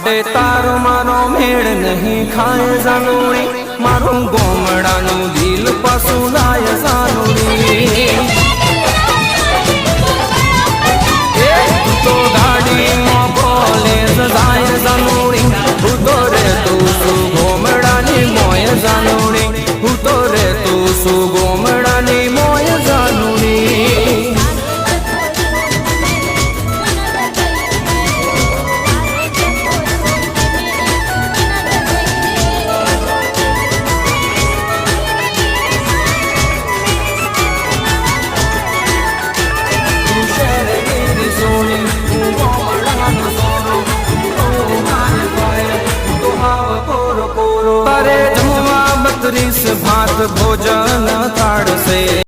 માટે તારો મારો મેળ નહીં ખાય જાનુડી, મારું ગોમડાનું દિલ પાછું લાય જાનુડી। તો ગાડીમાં કોલેજ જાય જાનુડી, હું તો રે તું શું ગોમડાની મોય જાનુડી, હું તો રે તું શું ગોમડાની મોય જાનુડી। તારે જમવા 32 ભાત ભોજન કાઢશે।